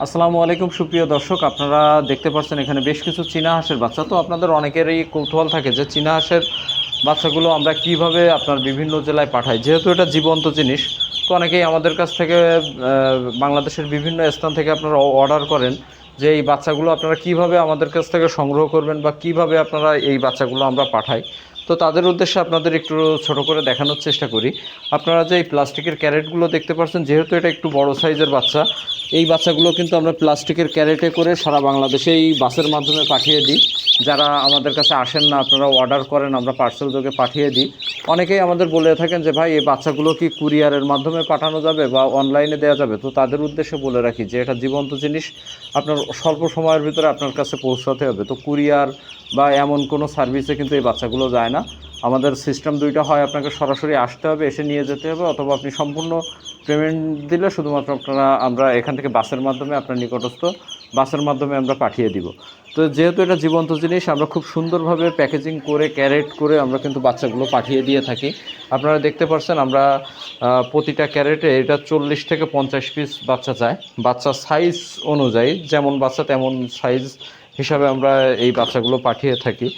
আসসালামু আলাইকুম সুপ্রিয় দর্শক, আপনারা দেখতে পাচ্ছেন এখানে বেশ কিছু চীনা হাঁসের বাচ্চা। তো আপনাদের অনেকেরই কৌতূহল থাকে যে চীনা হাঁসের বাচ্চাগুলো আমরা কিভাবে আপনার বিভিন্ন জেলায় পাঠাই, যেহেতু এটা জীবন্ত জিনিস। তো অনেকেই আমাদের কাছ থেকে বাংলাদেশের বিভিন্ন স্থান থেকে আপনারা অর্ডার করেন যে এই বাচ্চাগুলো আপনারা কিভাবে আমাদের কাছ থেকে সংগ্রহ করবেন বা কিভাবে আপনারা এই বাচ্চাগুলো আমরা পাঠাই। তো তাদের উদ্দেশ্যে আপনাদের একটু ছোট করে দেখানোর চেষ্টা করি। আপনারা যে এই প্লাস্টিকের ক্যারেটগুলো দেখতে পাচ্ছেন, যেহেতু এটা একটু বড় সাইজের বাচ্চা, এই বাচ্চাগুলো কিন্তু আমরা প্লাস্টিকের ক্যারেটে করে সারা বাংলাদেশে এই বাসের মাধ্যমে পাঠিয়ে দিই। যারা আমাদের কাছে আসেন না, আপনারা অর্ডার করেন, আমরা পার্সেল যোগে পাঠিয়ে দিই। অনেকেই আমাদের বলে থাকেন যে ভাই এই বাচ্চাগুলো কি কুরিয়ারের মাধ্যমে পাঠানো যাবে বা অনলাইনে দেওয়া যাবে। তো তাদের উদ্দেশ্যে বলে রাখি যে এটা জীবন্ত জিনিস, আপনার স্বল্প সময়ের ভিতরে আপনার কাছে পৌঁছাতে হবে। তো কুরিয়ার বা এমন কোনো সার্ভিসে কিন্তু এই বাচ্চাগুলো যায় না। আমাদের সিস্টেম দুইটা হয়, আপনাকে সরাসরি আসতে হবে, এসে নিয়ে যেতে হবে, অথবা আপনি সম্পূর্ণ পেমেন্ট দিলে শুধুমাত্র আমরা এখান থেকে বাসের মাধ্যমে আপনার নিকটস্থ বাসের মাধ্যমে আমরা পাঠিয়ে দিব। তো যেহেতু এটা জীবন্ত জিনিস, আমরা খুব সুন্দরভাবে প্যাকেজিং করে ক্যারেট করে আমরা কিন্তু বাচ্চাগুলো পাঠিয়ে দিয়ে থাকি। আপনারা দেখতে পাচ্ছেন আমরা প্রতিটা ক্যারেটে এটা 40 থেকে 50 পিস বাচ্চা চায়। বাচ্চা সাইজ অনুযায়ী যেমন বাচ্চা তেমন সাইজ হিসাবে আমরা এই বাচ্চাগুলো পাঠিয়ে থাকি।